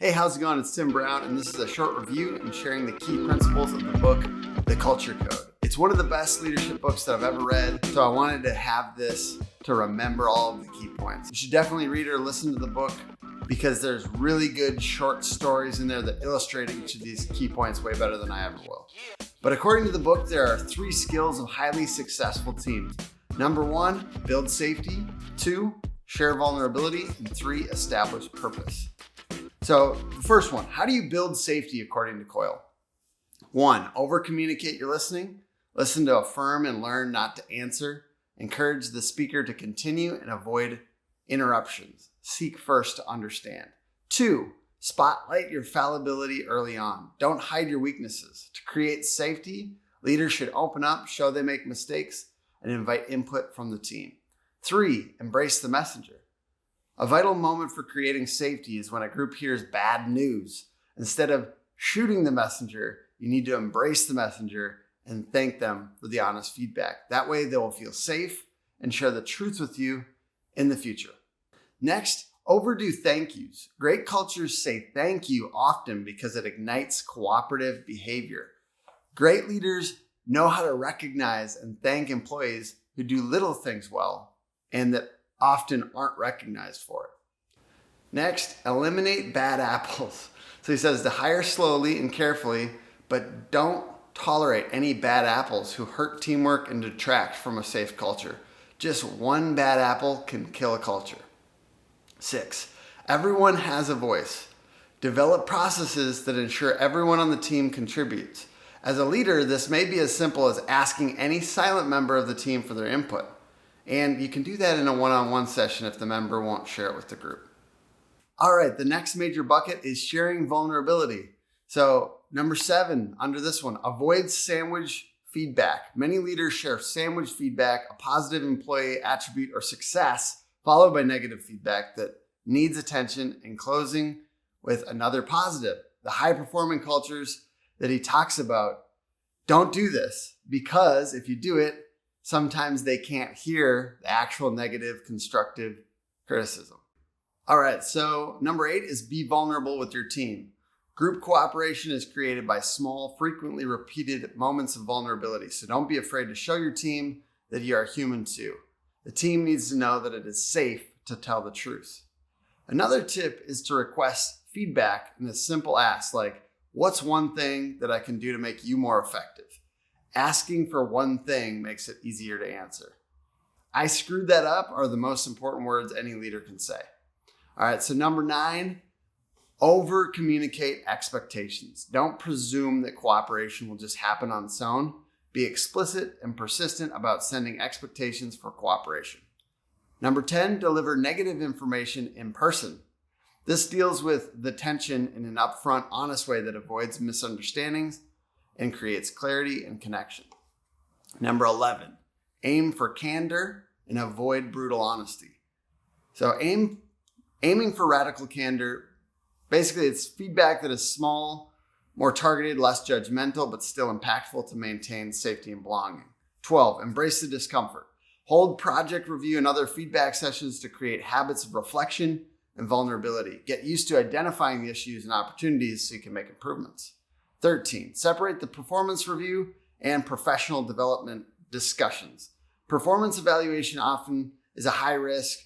Hey, how's it going? It's Tim Brown, and this is a short review and sharing the key principles of the book, The Culture Code. It's one of the best leadership books that I've ever read, so I wanted to have this to remember all of the key points. You should definitely read or listen to the book because there's really good short stories in there that illustrate each of these key points way better than I ever will. But according to the book, there are 3 skills of highly successful teams. Number 1, build safety. 2, share vulnerability. And 3, establish purpose. So the first one, how do you build safety according to Coyle? 1, over-communicate your listening. Listen to affirm and learn not to answer. Encourage the speaker to continue and avoid interruptions. Seek first to understand. 2, spotlight your fallibility early on. Don't hide your weaknesses. To create safety, leaders should open up, show they make mistakes, and invite input from the team. 3, embrace the messenger. A vital moment for creating safety is when a group hears bad news. Instead of shooting the messenger, you need to embrace the messenger and thank them for the honest feedback. That way they will feel safe and share the truth with you in the future. Next, overdo thank yous. Great cultures say thank you often because it ignites cooperative behavior. Great leaders know how to recognize and thank employees who do little things well and that often aren't recognized for it. Next, eliminate bad apples. So he says to hire slowly and carefully, but don't tolerate any bad apples who hurt teamwork and detract from a safe culture. Just one bad apple can kill a culture. 6, everyone has a voice. Develop processes that ensure everyone on the team contributes. As a leader, this may be as simple as asking any silent member of the team for their input. And you can do that in a one-on-one session if the member won't share it with the group. All right, the next major bucket is sharing vulnerability. So number 7, under this one, avoid sandwich feedback. Many leaders share sandwich feedback, a positive employee attribute or success, followed by negative feedback that needs attention, and closing with another positive. The high-performing cultures that he talks about don't do this because if you do it, sometimes they can't hear the actual negative, constructive criticism. All right, so number 8 is be vulnerable with your team. Group cooperation is created by small, frequently repeated moments of vulnerability. So don't be afraid to show your team that you are human too. The team needs to know that it is safe to tell the truth. Another tip is to request feedback in a simple ask like, what's one thing that I can do to make you more effective? Asking for one thing makes it easier to answer. I screwed that up are the most important words any leader can say. All right, so number 9, over-communicate expectations. Don't presume that cooperation will just happen on its own. Be explicit and persistent about sending expectations for cooperation. Number 10, deliver negative information in person. This deals with the tension in an upfront, honest way that avoids misunderstandings and creates clarity and connection. Number 11, aim for candor and avoid brutal honesty. So aiming for radical candor, basically it's feedback that is small, more targeted, less judgmental, but still impactful to maintain safety and belonging. 12, embrace the discomfort. Hold project review and other feedback sessions to create habits of reflection and vulnerability. Get used to identifying the issues and opportunities so you can make improvements. 13, separate the performance review and professional development discussions. Performance evaluation often is a high risk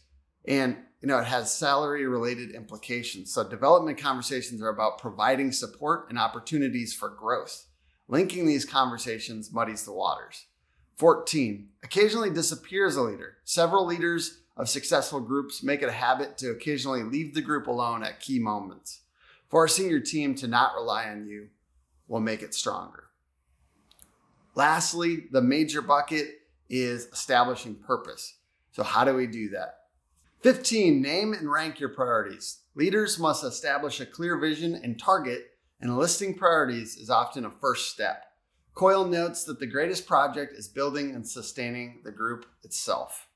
and it has salary-related implications. So development conversations are about providing support and opportunities for growth. Linking these conversations muddies the waters. 14, occasionally disappear as a leader. Several leaders of successful groups make it a habit to occasionally leave the group alone at key moments. Forcing your team to not rely on you will make it stronger. Lastly, the major bucket is establishing purpose. So how do we do that? 15, name and rank your priorities. Leaders must establish a clear vision and target, and listing priorities is often a first step. Coyle notes that the greatest project is building and sustaining the group itself.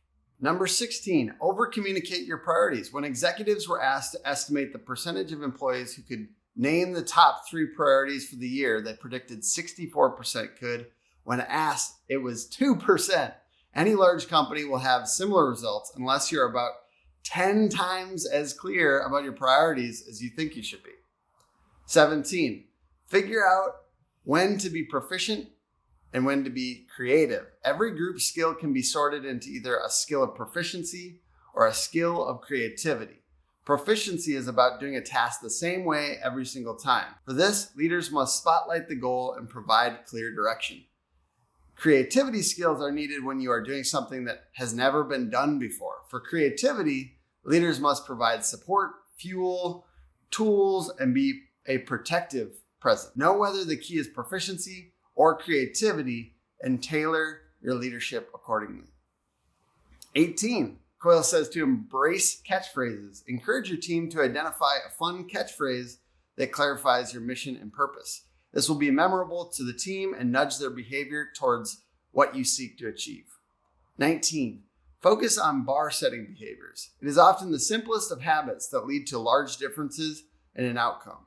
Number 16, over-communicate your priorities. When executives were asked to estimate the percentage of employees who could name the top 3 priorities for the year, they predicted 64% could. When asked, it was 2%. Any large company will have similar results unless you're about 10 times as clear about your priorities as you think you should be. 17, figure out when to be proficient and when to be creative. Every group skill can be sorted into either a skill of proficiency or a skill of creativity. Proficiency is about doing a task the same way every single time. For this, leaders must spotlight the goal and provide clear direction. Creativity skills are needed when you are doing something that has never been done before. For creativity, leaders must provide support, fuel, tools, and be a protective presence. Know whether the key is proficiency or creativity and tailor your leadership accordingly. 18, Coyle says to embrace catchphrases. Encourage your team to identify a fun catchphrase that clarifies your mission and purpose. This will be memorable to the team and nudge their behavior towards what you seek to achieve. 19, focus on bar setting behaviors. It is often the simplest of habits that lead to large differences in an outcome.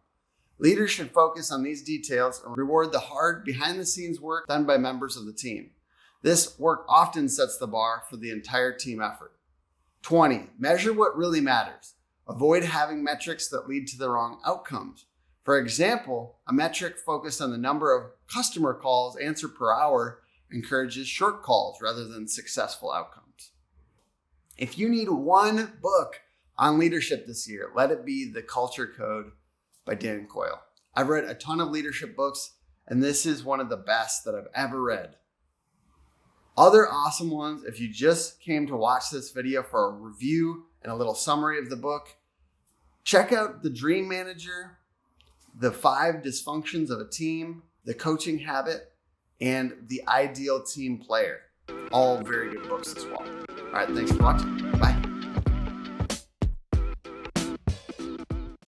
Leaders should focus on these details and reward the hard behind-the-scenes work done by members of the team. This work often sets the bar for the entire team effort. 20, measure what really matters. Avoid having metrics that lead to the wrong outcomes. For example, a metric focused on the number of customer calls answered per hour encourages short calls rather than successful outcomes. If you need one book on leadership this year, let it be The Culture Code by Daniel Coyle. I've read a ton of leadership books, and this is one of the best that I've ever read. Other awesome ones, if you just came to watch this video for a review and a little summary of the book, check out The Dream Manager, The 5 Dysfunctions of a Team, The Coaching Habit, and The Ideal Team Player. All very good books as well. All right, thanks for watching.